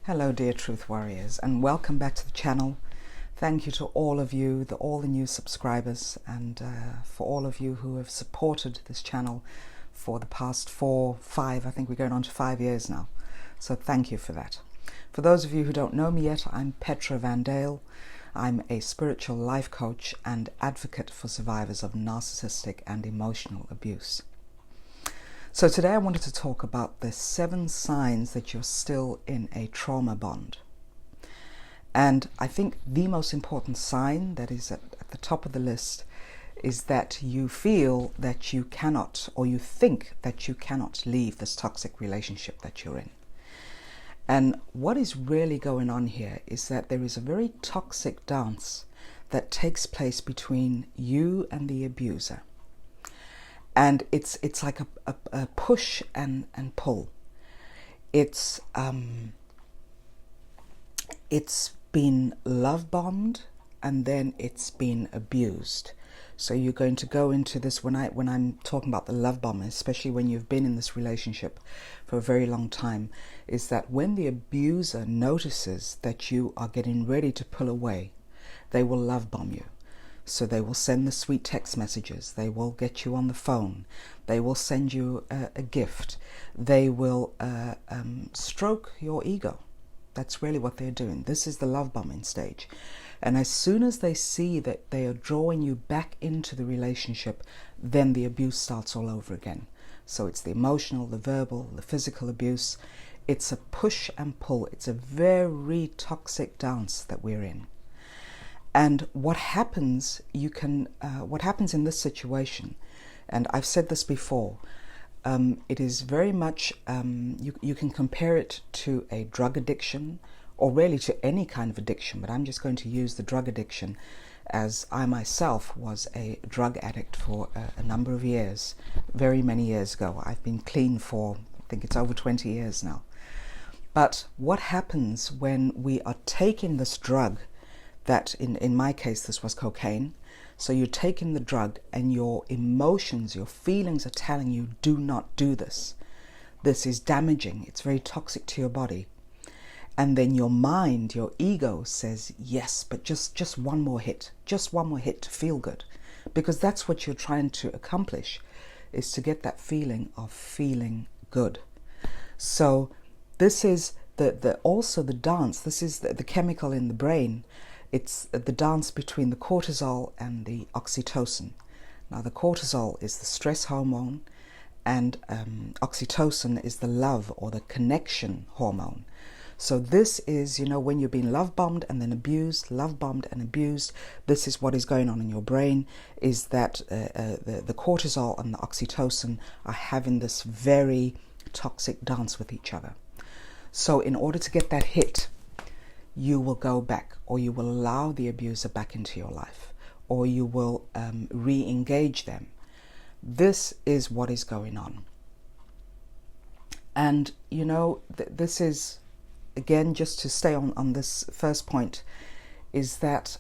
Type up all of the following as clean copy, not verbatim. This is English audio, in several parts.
Hello dear Truth Warriors, and welcome back to the channel. Thank you to all of you, all the new subscribers, and for all of you who have supported this channel for the past 5, I think we're going on to 5 years now. So thank you for that. For those of you who don't know me yet, I'm Petra Van Dale. I'm a spiritual life coach and advocate for survivors of narcissistic and emotional abuse. So today I wanted to talk about the 7 signs that you're still in a trauma bond. And I think the most important sign that is at the top of the list is that you feel that you cannot, or you think that you cannot leave this toxic relationship that you're in. And what is really going on here is that there is a very toxic dance that takes place between you and the abuser. And it's like a push and pull. It's been love bombed and then it's been abused. So you're going to go into this when I'm talking about the love bombing, especially when you've been in this relationship for a very long time, is that when the abuser notices that you are getting ready to pull away, they will love bomb you. So they will send the sweet text messages, they will get you on the phone, they will send you a gift, they will stroke your ego. That's really what they're doing. This is the love bombing stage. And as soon as they see that they are drawing you back into the relationship, then the abuse starts all over again. So it's the emotional, the verbal, the physical abuse. It's a push and pull. It's a very toxic dance that we're in. And what happens, what happens in this situation, and I've said this before, it is very much, you can compare it to a drug addiction, or really to any kind of addiction, but I'm just going to use the drug addiction, as I myself was a drug addict for a number of years, very many years ago. I've been clean for, I think it's over 20 years now. But what happens when we are taking this drug, that in my case this was cocaine, so you're taking the drug and your emotions, your feelings are telling you, do not do this. This is damaging, it's very toxic to your body. And then your mind, your ego says, yes, but just one more hit, just one more hit to feel good. Because that's what you're trying to accomplish, is to get that feeling of feeling good. So this is also the dance, this is the chemical in the brain. It's the dance between the cortisol and the oxytocin. Now the cortisol is the stress hormone, and oxytocin is the love or the connection hormone. So this is, when you're being love bombed and then abused, love bombed and abused, this is what is going on in your brain, is that the cortisol and the oxytocin are having this very toxic dance with each other. So in order to get that hit, you will go back, or you will allow the abuser back into your life, or you will re-engage them. This is what is going on. And, this is, again, just to stay on this first point, is that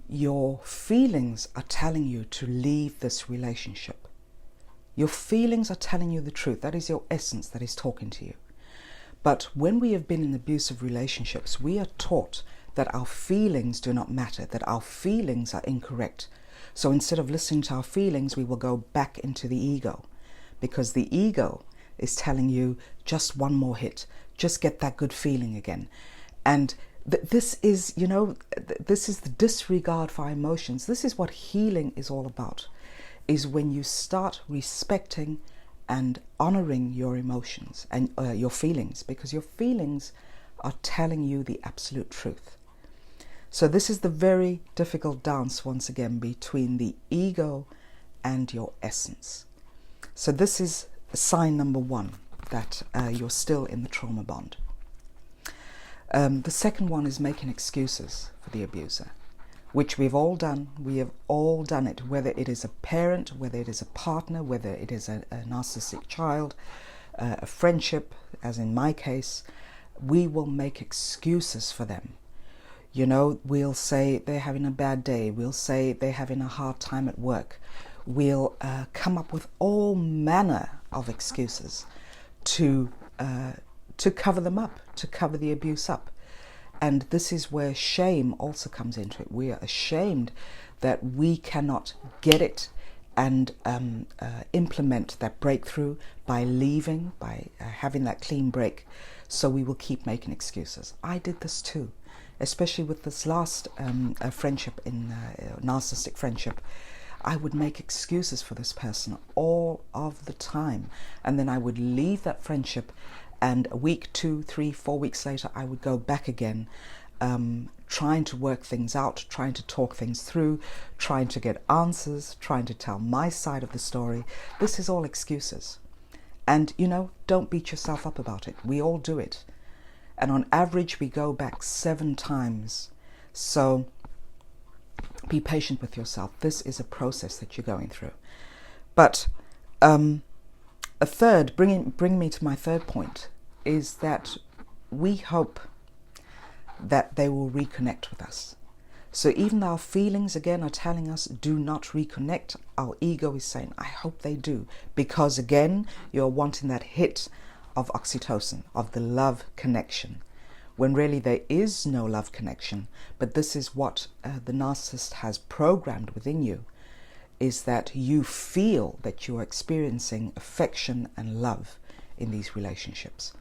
your feelings are telling you to leave this relationship. Your feelings are telling you the truth. That is your essence that is talking to you. But when we have been in abusive relationships, we are taught that our feelings do not matter, that our feelings are incorrect. So instead of listening to our feelings, we will go back into the ego, because the ego is telling you just one more hit, just get that good feeling again. And this is, this is the disregard for our emotions. This is what healing is all about, is when you start respecting and honoring your emotions and your feelings, because your feelings are telling you the absolute truth. So this is the very difficult dance, once again, between the ego and your essence. So this is sign number 1, that you're still in the trauma bond. The second one is making excuses for the abuser, which we've all done. We have all done it, whether it is a parent, whether it is a partner, whether it is a narcissistic child, a friendship, as in my case. We will make excuses for them. We'll say they're having a bad day. We'll say they're having a hard time at work. We'll come up with all manner of excuses to to cover them up, to cover the abuse up. And this is where shame also comes into it. We are ashamed that we cannot get it and implement that breakthrough by leaving, by having that clean break. So we will keep making excuses. I did this too, especially with this last friendship, in narcissistic friendship. I would make excuses for this person all of the time. And then I would leave that friendship, and a week, 2, 3, 4 weeks later, I would go back again, trying to work things out, trying to talk things through, trying to get answers, trying to tell my side of the story. This is all excuses. And, you know, don't beat yourself up about it. We all do it. And on average, we go back 7 times. So be patient with yourself. This is a process that you're going through. But bring me to my third point, is that we hope that they will reconnect with us. So even though our feelings again are telling us do not reconnect, our ego is saying, I hope they do, because again you're wanting that hit of oxytocin, of the love connection, when really there is no love connection. But this is what the narcissist has programmed within you, is that you feel that you are experiencing affection and love in these relationships.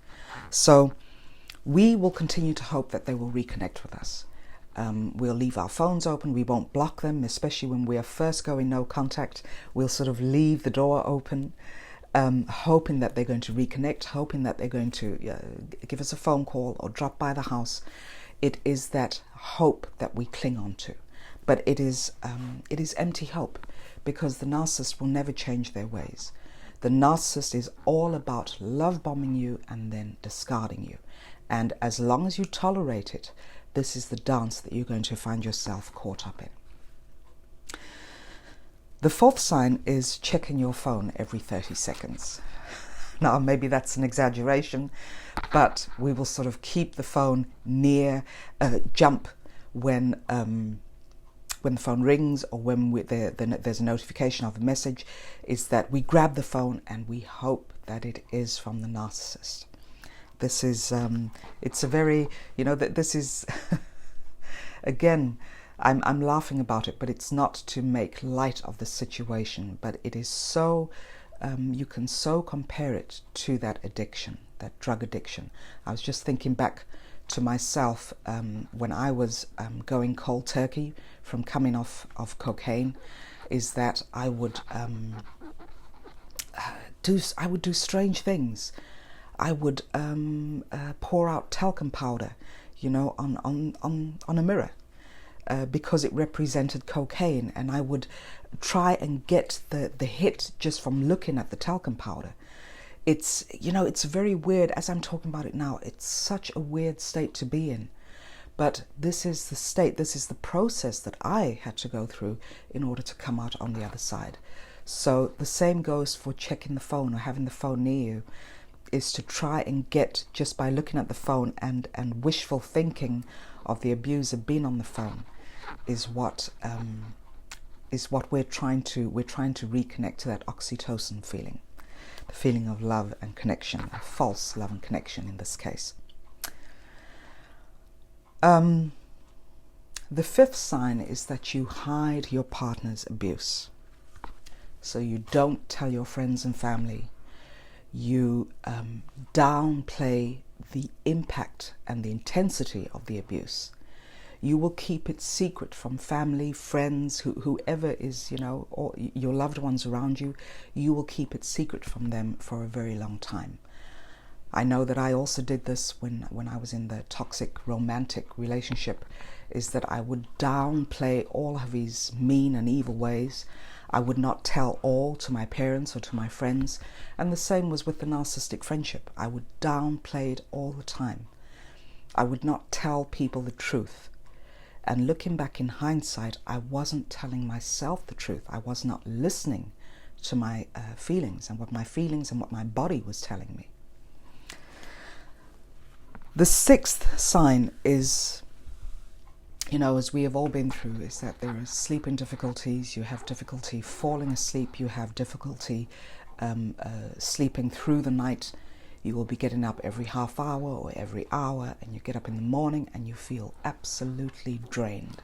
So we will continue to hope that they will reconnect with us. We'll leave our phones open. We won't block them, especially when we are first going no contact. We'll sort of leave the door open, hoping that they're going to reconnect, hoping that they're going to give us a phone call or drop by the house. It is that hope that we cling on to. But it is empty hope, because the narcissist will never change their ways. The narcissist is all about love bombing you and then discarding you. And as long as you tolerate it, this is the dance that you're going to find yourself caught up in. The fourth sign is checking your phone every 30 seconds. Now, maybe that's an exaggeration, but we will sort of keep the phone near, jump when the phone rings, or when there's a notification of a message, is that we grab the phone and we hope that it is from the narcissist. This is, it's a very, this is, again, I'm laughing about it, but it's not to make light of the situation, but it is so, you can so compare it to that addiction, that drug addiction. I was just thinking back to myself when I was going cold turkey from coming off of cocaine, is that I would do strange things. I would pour out talcum powder, on a mirror, because it represented cocaine, and I would try and get the hit just from looking at the talcum powder. It's very weird. As I'm talking about it now, it's such a weird state to be in. But this is the state, this is the process that I had to go through in order to come out on the other side. So the same goes for checking the phone or having the phone near you, is to try and get, just by looking at the phone and wishful thinking of the abuser being on the phone, is what we're trying to reconnect to that oxytocin feeling. The feeling of love and connection, a false love and connection in this case. The fifth sign is that you hide your partner's abuse. So you don't tell your friends and family. You downplay the impact and the intensity of the abuse. You will keep it secret from family, friends, whoever is, or your loved ones around you. You will keep it secret from them for a very long time. I know that I also did this when I was in the toxic romantic relationship, is that I would downplay all of his mean and evil ways. I would not tell all to my parents or to my friends. And the same was with the narcissistic friendship. I would downplay it all the time. I would not tell people the truth. And looking back in hindsight, I wasn't telling myself the truth. I was not listening to my feelings and what my body was telling me. The sixth sign is, as we have all been through, is that there are sleeping difficulties. You have difficulty falling asleep. You have difficulty sleeping through the night. You will be getting up every half hour or every hour, and you get up in the morning and you feel absolutely drained.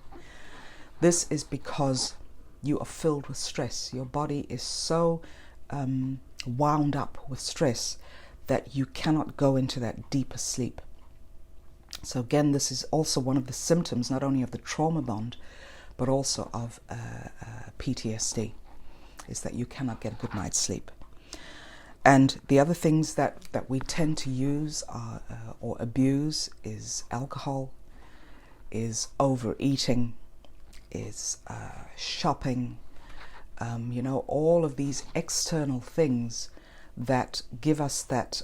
This is because you are filled with stress. Your body is so wound up with stress that you cannot go into that deeper sleep. So again, this is also one of the symptoms, not only of the trauma bond, but also of PTSD, is that you cannot get a good night's sleep. And the other things that we tend to use or abuse is alcohol, is overeating, is shopping, all of these external things that give us that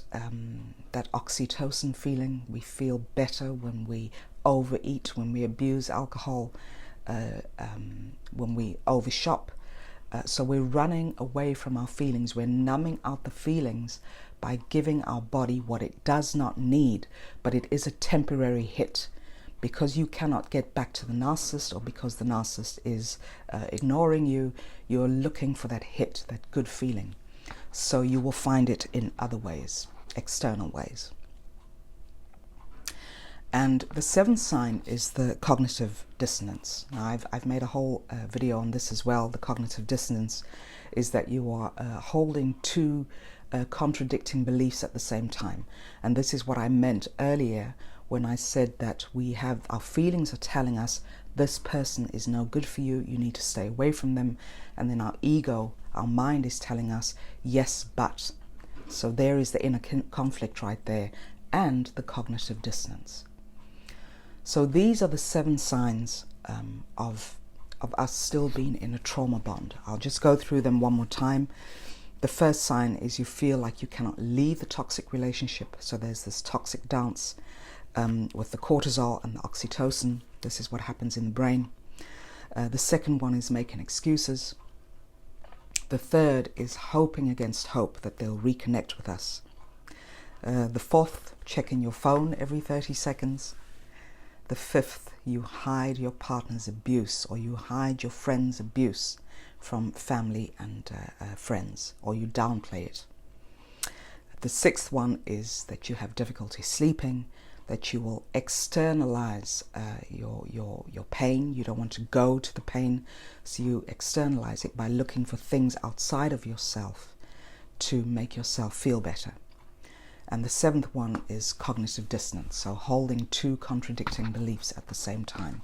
oxytocin feeling. We feel better when we overeat, when we abuse alcohol, when we overshop. So we're running away from our feelings. We're numbing out the feelings by giving our body what it does not need, but it is a temporary hit. Because you cannot get back to the narcissist, or because the narcissist is ignoring you, you're looking for that hit, that good feeling. So you will find it in other ways, external ways. And the seventh sign is the cognitive dissonance. Now, I've made a whole video on this as well. The cognitive dissonance is that you are holding two contradicting beliefs at the same time. And this is what I meant earlier when I said that we have our feelings are telling us this person is no good for you, you need to stay away from them. And then our ego, our mind is telling us, yes, but. So there is the inner conflict right there, and the cognitive dissonance. So these are the 7 signs of us still being in a trauma bond. I'll just go through them one more time. The first sign is you feel like you cannot leave the toxic relationship. So there's this toxic dance with the cortisol and the oxytocin. This is what happens in the brain. The second one is making excuses. The third is hoping against hope that they'll reconnect with us. The fourth, checking your phone every 30 seconds. The fifth, you hide your partner's abuse, or you hide your friend's abuse from family and friends, or you downplay it. The sixth one is that you have difficulty sleeping, that you will externalize your pain. You don't want to go to the pain, so you externalize it by looking for things outside of yourself to make yourself feel better. And the seventh one is cognitive dissonance, so holding two contradicting beliefs at the same time.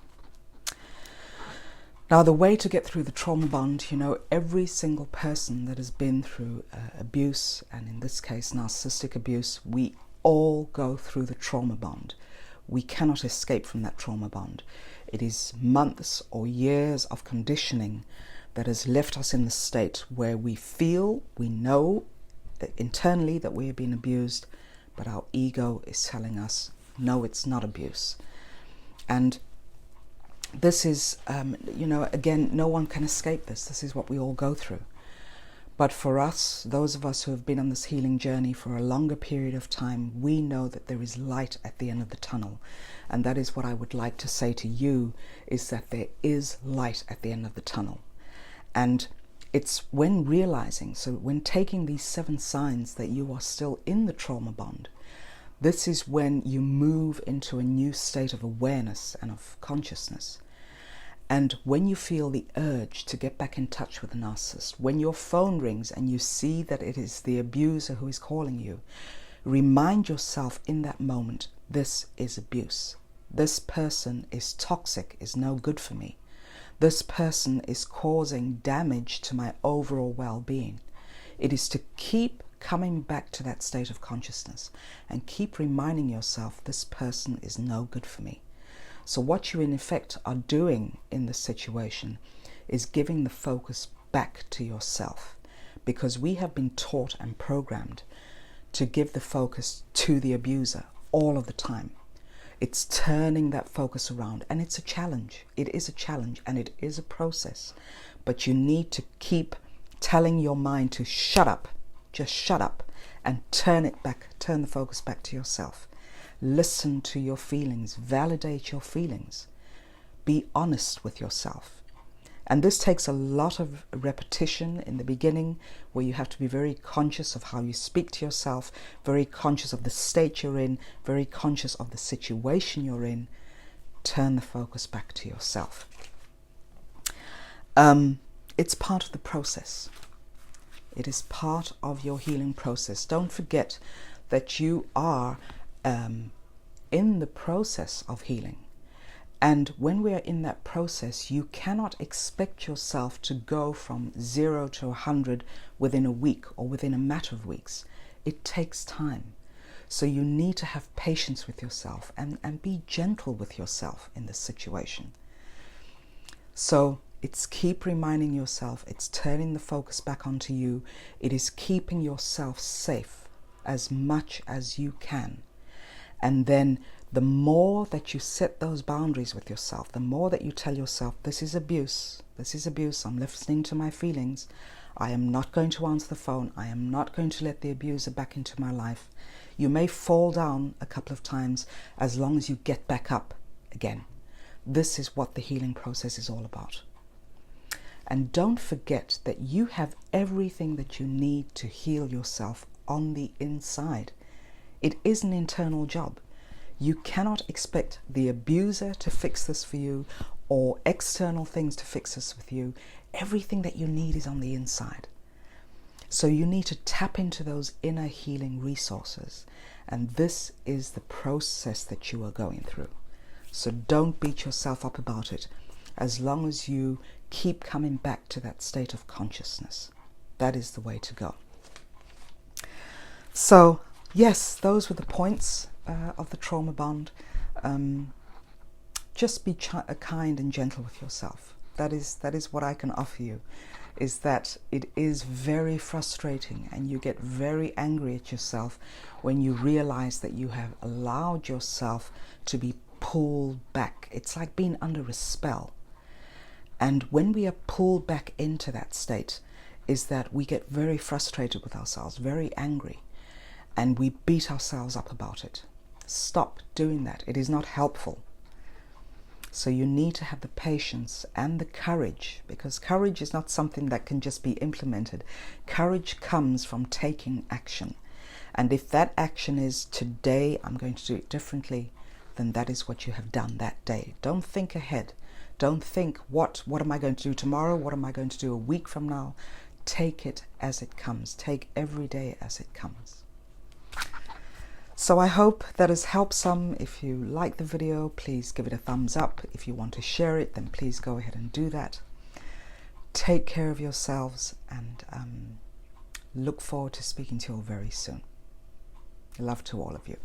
Now, the way to get through the trauma bond, every single person that has been through abuse, and in this case narcissistic abuse, we all go through the trauma bond. We cannot escape from that trauma bond. It is months or years of conditioning that has left us in the state where we know internally that we have been abused, but our ego is telling us, no, it's not abuse. And this is, again, no one can escape this. This is what we all go through. But for us, those of us who have been on this healing journey for a longer period of time, we know that there is light at the end of the tunnel. And that is what I would like to say to you, is that there is light at the end of the tunnel. And it's when realizing, so when taking these 7 signs that you are still in the trauma bond, this is when you move into a new state of awareness and of consciousness. And when you feel the urge to get back in touch with the narcissist, when your phone rings and you see that it is the abuser who is calling you, remind yourself in that moment, this is abuse. This person is toxic, is no good for me. This person is causing damage to my overall well-being. It is to keep coming back to that state of consciousness and keep reminding yourself, this person is no good for me. So what you in effect are doing in this situation is giving the focus back to yourself, because we have been taught and programmed to give the focus to the abuser all of the time. It's turning that focus around, and it's a challenge. It is a challenge and it is a process, but you need to keep telling your mind to shut up, just shut up, and turn the focus back to yourself. Listen to your feelings, validate your feelings, be honest with yourself, And this takes a lot of repetition in the beginning, where you have to be very conscious of how you speak to yourself, very conscious of the state you're in, very conscious of the situation you're in. Turn the focus back to yourself. It's part of the process. It is part of your healing process. Don't forget that you are in the process of healing. And when we are in that process, you cannot expect yourself to go from 0 to 100 within a week or within a matter of weeks. It takes time. So you need to have patience with yourself and be gentle with yourself in this situation. So it's keep reminding yourself, it's turning the focus back onto you. It is keeping yourself safe as much as you can. And then the more that you set those boundaries with yourself, the more that you tell yourself, this is abuse, I'm listening to my feelings, I am not going to answer the phone, I am not going to let the abuser back into my life. You may fall down a couple of times as long as you get back up again. This is what the healing process is all about. And don't forget that you have everything that you need to heal yourself on the inside. It is an internal job. You cannot expect the abuser to fix this for you or external things to fix this with you. Everything that you need is on the inside. So you need to tap into those inner healing resources. And this is the process that you are going through. So don't beat yourself up about it, as long as you keep coming back to that state of consciousness. That is the way to go. So yes, those were the points of the trauma bond. Just be kind and gentle with yourself. That is what I can offer you, is that it is very frustrating and you get very angry at yourself when you realize that you have allowed yourself to be pulled back. It's like being under a spell. And when we are pulled back into that state, is that we get very frustrated with ourselves, very angry, and we beat ourselves up about it. Stop doing that. It is not helpful. So you need to have the patience and the courage, because courage is not something that can just be implemented. Courage comes from taking action. And if that action is, today I'm going to do it differently, then that is what you have done that day. Don't think ahead. Don't think, what am I going to do tomorrow? What am I going to do a week from now? Take it as it comes. Take every day as it comes. So I hope that has helped some. If you like the video, please give it a thumbs up. If you want to share it, then please go ahead and do that. Take care of yourselves, and look forward to speaking to you all very soon. Love to all of you.